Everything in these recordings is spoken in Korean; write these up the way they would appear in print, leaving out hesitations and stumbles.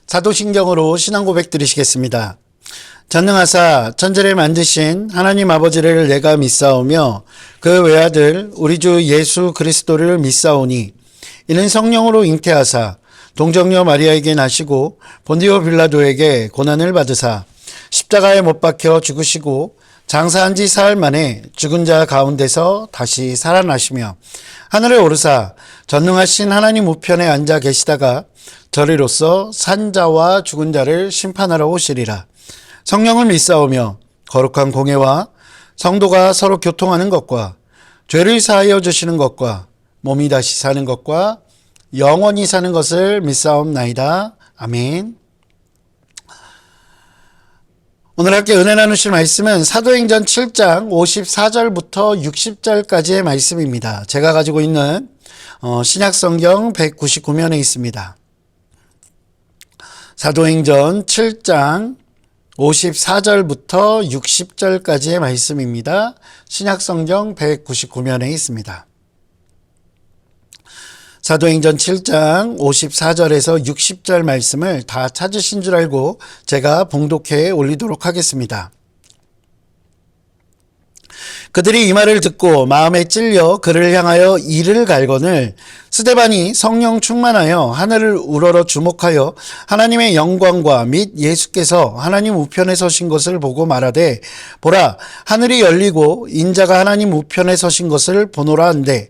사도신경으로 신앙 고백 드리시겠습니다. 전능하사 천지를 만드신 하나님 아버지를 내가 믿사오며 그 외아들 우리 주 예수 그리스도를 믿사오니 이는 성령으로 잉태하사 동정녀 마리아에게 나시고 본디오 빌라도에게 고난을 받으사 십자가에 못 박혀 죽으시고 장사한 지 사흘 만에 죽은 자 가운데서 다시 살아나시며 하늘에 오르사 전능하신 하나님 우편에 앉아 계시다가 저리로서 산 자와 죽은 자를 심판하러 오시리라. 성령을 믿사오며 거룩한 공예와 성도가 서로 교통하는 것과 죄를 사하여 주시는 것과 몸이 다시 사는 것과 영원히 사는 것을 믿사옵나이다. 아멘. 오늘 함께 은혜 나누실 말씀은 사도행전 7장 54절부터 60절까지의 말씀입니다. 제가 가지고 있는 신약성경 199면에 있습니다. 사도행전 7장 54절부터 60절까지의 말씀입니다. 신약성경 199면에 있습니다. 사도행전 7장 54절에서 60절 말씀을 다 찾으신 줄 알고 제가 봉독해 올리도록 하겠습니다. 그들이 이 말을 듣고 마음에 찔려 그를 향하여 이를 갈거늘 스데반이 성령 충만하여 하늘을 우러러 주목하여 하나님의 영광과 및 예수께서 하나님 우편에 서신 것을 보고 말하되 보라 하늘이 열리고 인자가 하나님 우편에 서신 것을 보노라 한데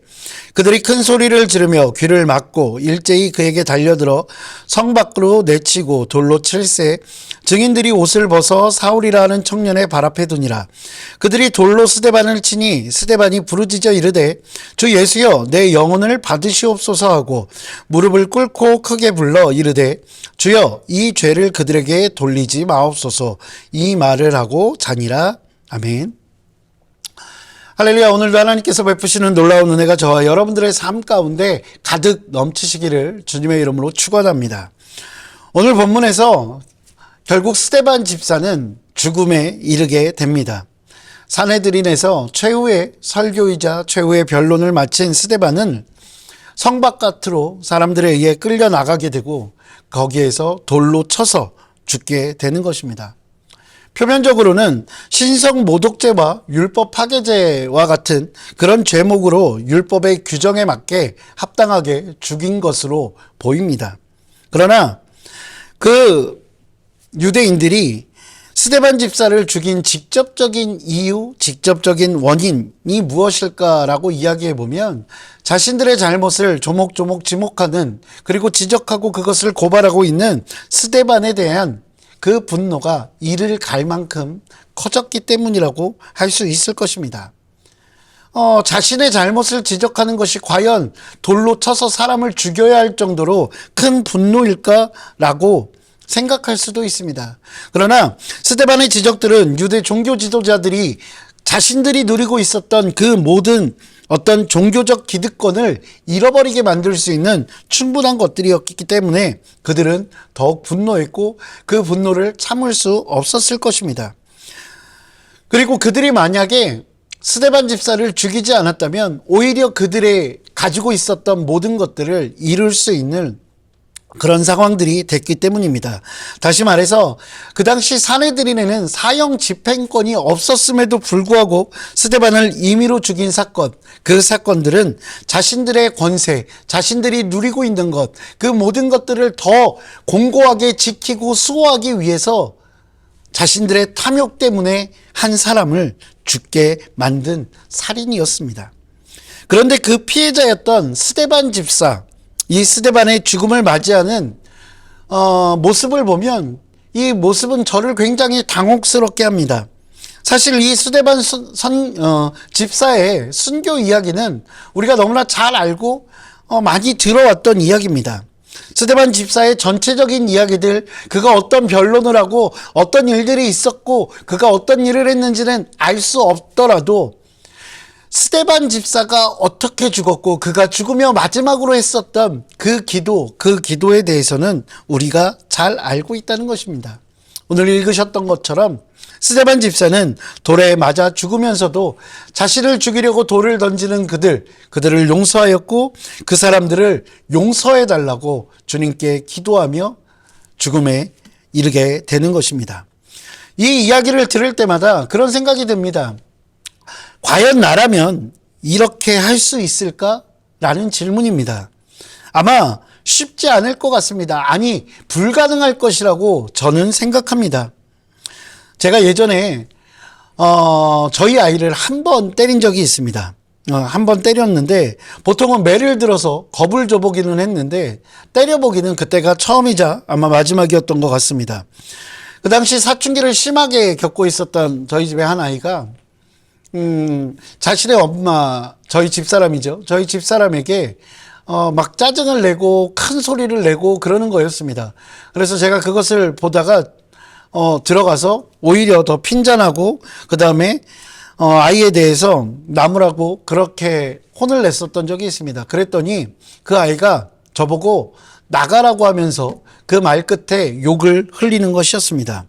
그들이 큰 소리를 지르며 귀를 막고 일제히 그에게 달려들어 성 밖으로 내치고 돌로 칠세 증인들이 옷을 벗어 사울이라 하는 청년의 발 앞에 두니라. 그들이 돌로 스데반을 치니 스데반이 부르짖어 이르되 주 예수여 내 영혼을 받으시옵소서 하고 무릎을 꿇고 크게 불러 이르되 주여 이 죄를 그들에게 돌리지 마옵소서 이 말을 하고 자니라. 아멘. 할렐루야. 오늘도 하나님께서 베푸시는 놀라운 은혜가 저와 여러분들의 삶 가운데 가득 넘치시기를 주님의 이름으로 축원합니다. 오늘 본문에서 결국 스데반 집사는 죽음에 이르게 됩니다. 산헤드린에서 최후의 설교이자 최후의 변론을 마친 스데반은 성 바깥으로 사람들에 의해 끌려 나가게 되고 거기에서 돌로 쳐서 죽게 되는 것입니다. 표면적으로는 신성 모독죄와 율법 파괴죄와 같은 그런 죄목으로 율법의 규정에 맞게 합당하게 죽인 것으로 보입니다. 그러나 그 유대인들이 스데반 집사를 죽인 직접적인 이유, 직접적인 원인이 무엇일까라고 이야기해 보면 자신들의 잘못을 조목조목 지목하는 그리고 지적하고 그것을 고발하고 있는 스데반에 대한 그 분노가 이를 갈 만큼 커졌기 때문이라고 할 수 있을 것입니다. 자신의 잘못을 지적하는 것이 과연 돌로 쳐서 사람을 죽여야 할 정도로 큰 분노일까라고 생각할 수도 있습니다. 그러나 스데반의 지적들은 유대 종교 지도자들이 자신들이 누리고 있었던 그 모든 어떤 종교적 기득권을 잃어버리게 만들 수 있는 충분한 것들이었기 때문에 그들은 더욱 분노했고 그 분노를 참을 수 없었을 것입니다. 그리고 그들이 만약에 스데반 집사를 죽이지 않았다면 오히려 그들의 가지고 있었던 모든 것들을 이룰 수 있는 그런 상황들이 됐기 때문입니다. 다시 말해서 그 당시 산헤드린에는 사형 집행권이 없었음에도 불구하고 스데반을 임의로 죽인 사건, 그 사건들은 자신들의 권세, 자신들이 누리고 있는 것, 그 모든 것들을 더 공고하게 지키고 수호하기 위해서 자신들의 탐욕 때문에 한 사람을 죽게 만든 살인이었습니다. 그런데 그 피해자였던 스데반 집사, 이 스데반의 죽음을 맞이하는 모습을 보면 이 모습은 저를 굉장히 당혹스럽게 합니다. 사실 이 스데반 집사의 순교 이야기는 우리가 너무나 잘 알고 많이 들어왔던 이야기입니다. 스데반 집사의 전체적인 이야기들, 그가 어떤 변론을 하고 어떤 일들이 있었고 그가 어떤 일을 했는지는 알 수 없더라도 스데반 집사가 어떻게 죽었고 그가 죽으며 마지막으로 했었던 그 기도에 대해서는 우리가 잘 알고 있다는 것입니다. 오늘 읽으셨던 것처럼 스데반 집사는 돌에 맞아 죽으면서도 자신을 죽이려고 돌을 던지는 그들을 용서하였고 그 사람들을 용서해달라고 주님께 기도하며 죽음에 이르게 되는 것입니다. 이 이야기를 들을 때마다 그런 생각이 듭니다. 과연 나라면 이렇게 할 수 있을까? 라는 질문입니다. 아마 쉽지 않을 것 같습니다. 아니, 불가능할 것이라고 저는 생각합니다. 제가 예전에 저희 아이를 한 번 때린 적이 있습니다. 한 번 때렸는데 보통은 매를 들어서 겁을 줘보기는 했는데 때려보기는 그때가 처음이자 아마 마지막이었던 것 같습니다. 그 당시 사춘기를 심하게 겪고 있었던 저희 집의 한 아이가 자신의 엄마, 저희 집사람이죠. 저희 집사람에게 막 짜증을 내고 큰 소리를 내고 그러는 거였습니다. 그래서 제가 그것을 보다가 들어가서 오히려 더 핀잔하고 그 다음에 아이에 대해서 나무라고 그렇게 혼을 냈었던 적이 있습니다. 그랬더니 그 아이가 저보고 나가라고 하면서 그 말 끝에 욕을 흘리는 것이었습니다.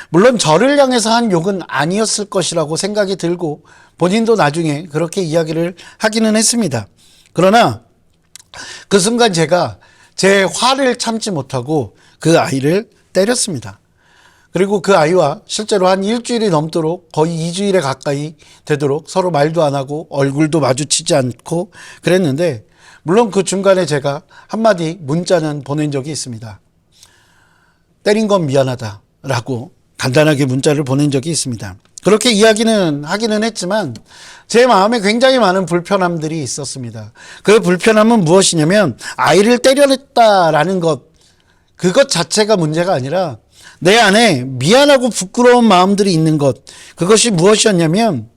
물론 저를 향해서 한 욕은 아니었을 것이라고 생각이 들고 본인도 나중에 그렇게 이야기를 하기는 했습니다. 그러나 그 순간 제가 제 화를 참지 못하고 그 아이를 때렸습니다. 그리고 그 아이와 실제로 한 일주일이 넘도록 거의 2주일에 가까이 되도록 서로 말도 안 하고 얼굴도 마주치지 않고 그랬는데 물론 그 중간에 제가 한마디 문자는 보낸 적이 있습니다. 때린 건 미안하다라고 간단하게 문자를 보낸 적이 있습니다. 그렇게 이야기는 하기는 했지만 제 마음에 굉장히 많은 불편함들이 있었습니다. 그 불편함은 무엇이냐면 아이를 때려냈다라는 그것 자체가 문제가 아니라 내 안에 미안하고 부끄러운 마음들이 있는 것, 그것이 무엇이었냐면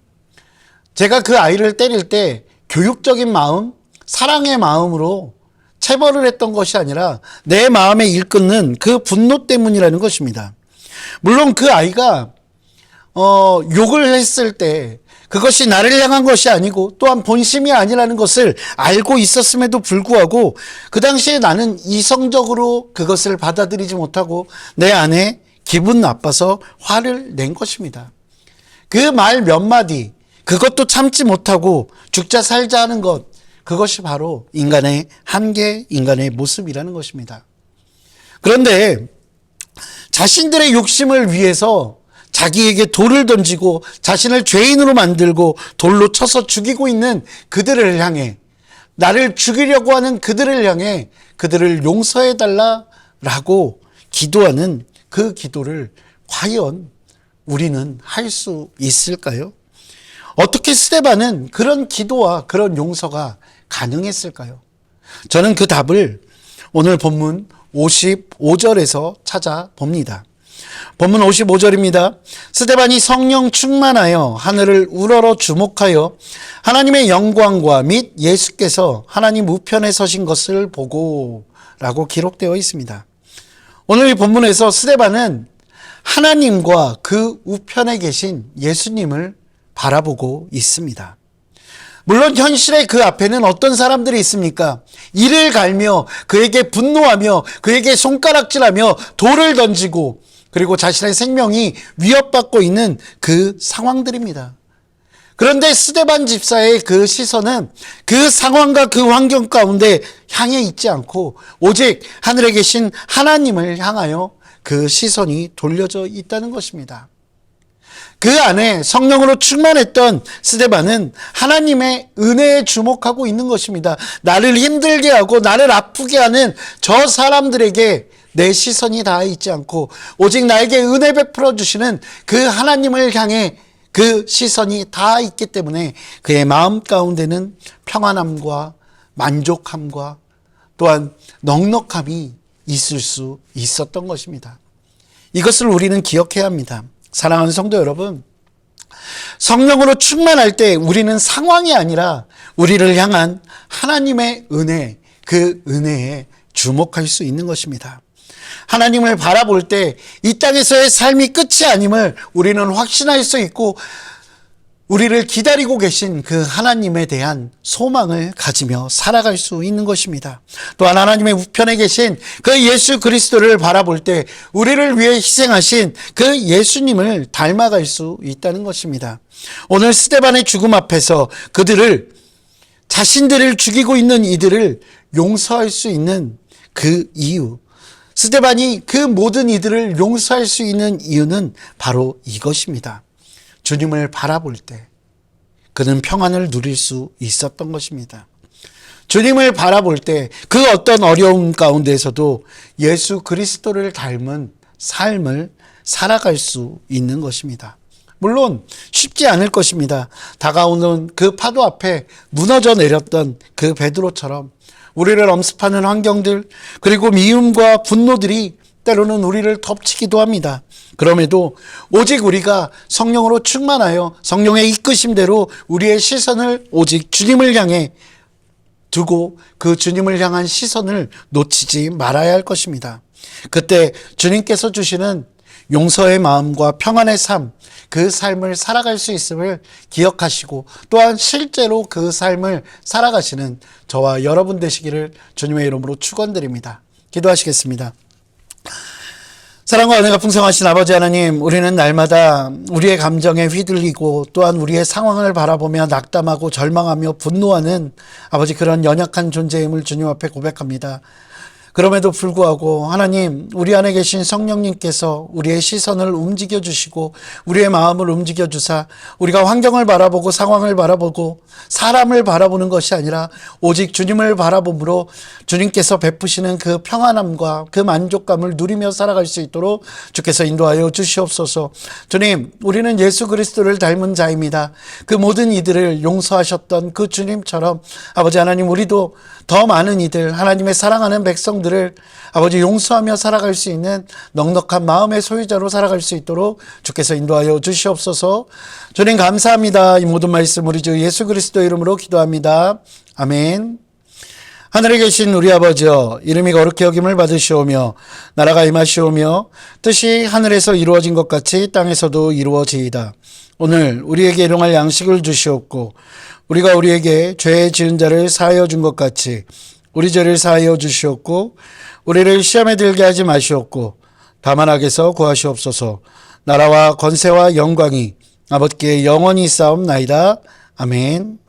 제가 그 아이를 때릴 때 교육적인 마음, 사랑의 마음으로 체벌을 했던 것이 아니라 내 마음에 일끓는 그 분노 때문이라는 것입니다. 물론 그 아이가 욕을 했을 때 그것이 나를 향한 것이 아니고 또한 본심이 아니라는 것을 알고 있었음에도 불구하고 그 당시에 나는 이성적으로 그것을 받아들이지 못하고 내 안에 기분 나빠서 화를 낸 것입니다. 그 말 몇 마디, 그것도 참지 못하고 죽자 살자 하는 것, 그것이 바로 인간의 한계, 인간의 모습이라는 것입니다. 그런데 자신들의 욕심을 위해서 자기에게 돌을 던지고 자신을 죄인으로 만들고 돌로 쳐서 죽이고 있는 그들을 향해, 나를 죽이려고 하는 그들을 향해 그들을 용서해달라라고 기도하는 그 기도를 과연 우리는 할 수 있을까요? 어떻게 스데반은 그런 기도와 그런 용서가 가능했을까요? 저는 그 답을 오늘 본문 55절에서 찾아봅니다. 본문 55절입니다. 스데반이 성령 충만하여 하늘을 우러러 주목하여 하나님의 영광과 및 예수께서 하나님 우편에 서신 것을 보고 라고 기록되어 있습니다. 오늘 이 본문에서 스데반은 하나님과 그 우편에 계신 예수님을 바라보고 있습니다. 물론 현실의 그 앞에는 어떤 사람들이 있습니까? 이를 갈며 그에게 분노하며 그에게 손가락질하며 돌을 던지고 그리고 자신의 생명이 위협받고 있는 그 상황들입니다. 그런데 스데반 집사의 그 시선은 그 상황과 그 환경 가운데 향해 있지 않고 오직 하늘에 계신 하나님을 향하여 그 시선이 돌려져 있다는 것입니다. 그 안에 성령으로 충만했던 스데반은 하나님의 은혜에 주목하고 있는 것입니다. 나를 힘들게 하고 나를 아프게 하는 저 사람들에게 내 시선이 닿아 있지 않고 오직 나에게 은혜 베풀어 주시는 그 하나님을 향해 그 시선이 닿아 있기 때문에 그의 마음 가운데는 평안함과 만족함과 또한 넉넉함이 있을 수 있었던 것입니다. 이것을 우리는 기억해야 합니다. 사랑하는 성도 여러분, 성령으로 충만할 때 우리는 상황이 아니라 우리를 향한 하나님의 은혜, 그 은혜에 주목할 수 있는 것입니다. 하나님을 바라볼 때 이 땅에서의 삶이 끝이 아님을 우리는 확신할 수 있고 우리를 기다리고 계신 그 하나님에 대한 소망을 가지며 살아갈 수 있는 것입니다. 또한 하나님의 우편에 계신 그 예수 그리스도를 바라볼 때 우리를 위해 희생하신 그 예수님을 닮아갈 수 있다는 것입니다. 오늘 스데반의 죽음 앞에서 그들을, 자신들을 죽이고 있는 이들을 용서할 수 있는 그 이유, 스데반이 그 모든 이들을 용서할 수 있는 이유는 바로 이것입니다. 주님을 바라볼 때 그는 평안을 누릴 수 있었던 것입니다. 주님을 바라볼 때 그 어떤 어려움 가운데서도 예수 그리스도를 닮은 삶을 살아갈 수 있는 것입니다. 물론 쉽지 않을 것입니다. 다가오는 그 파도 앞에 무너져 내렸던 그 베드로처럼 우리를 엄습하는 환경들, 그리고 미움과 분노들이 때로는 우리를 덮치기도 합니다. 그럼에도 오직 우리가 성령으로 충만하여 성령의 이끄심대로 우리의 시선을 오직 주님을 향해 두고 그 주님을 향한 시선을 놓치지 말아야 할 것입니다. 그때 주님께서 주시는 용서의 마음과 평안의 삶, 그 삶을 살아갈 수 있음을 기억하시고 또한 실제로 그 삶을 살아가시는 저와 여러분 되시기를 주님의 이름으로 축원드립니다. 기도하시겠습니다. 사랑과 은혜가 풍성하신 아버지 하나님, 우리는 날마다 우리의 감정에 휘둘리고 또한 우리의 상황을 바라보며 낙담하고 절망하며 분노하는 아버지 그런 연약한 존재임을 주님 앞에 고백합니다. 그럼에도 불구하고 하나님, 우리 안에 계신 성령님께서 우리의 시선을 움직여 주시고 우리의 마음을 움직여 주사 우리가 환경을 바라보고 상황을 바라보고 사람을 바라보는 것이 아니라 오직 주님을 바라봄으로 주님께서 베푸시는 그 평안함과 그 만족감을 누리며 살아갈 수 있도록 주께서 인도하여 주시옵소서. 주님, 우리는 예수 그리스도를 닮은 자입니다. 그 모든 이들을 용서하셨던 그 주님처럼 아버지 하나님, 우리도 더 많은 이들, 하나님의 사랑하는 백성들을 아버지 용서하며 살아갈 수 있는 넉넉한 마음의 소유자로 살아갈 수 있도록 주께서 인도하여 주시옵소서. 주님 감사합니다. 이 모든 말씀 우리 주 예수 그리스도 이름으로 기도합니다. 아멘. 하늘에 계신 우리 아버지여, 이름이 거룩히 여김을 받으시오며 나라가 임하시오며 뜻이 하늘에서 이루어진 것 같이 땅에서도 이루어지이다. 오늘 우리에게 일용할 양식을 주시옵고 우리가 우리에게 죄 지은 자를 사하여 준 것 같이 우리 죄를 사하여 주시옵고 우리를 시험에 들게 하지 마시옵고 다만 악에서 구하시옵소서. 나라와 권세와 영광이 아버지께 영원히 있사옵나이다. 아멘.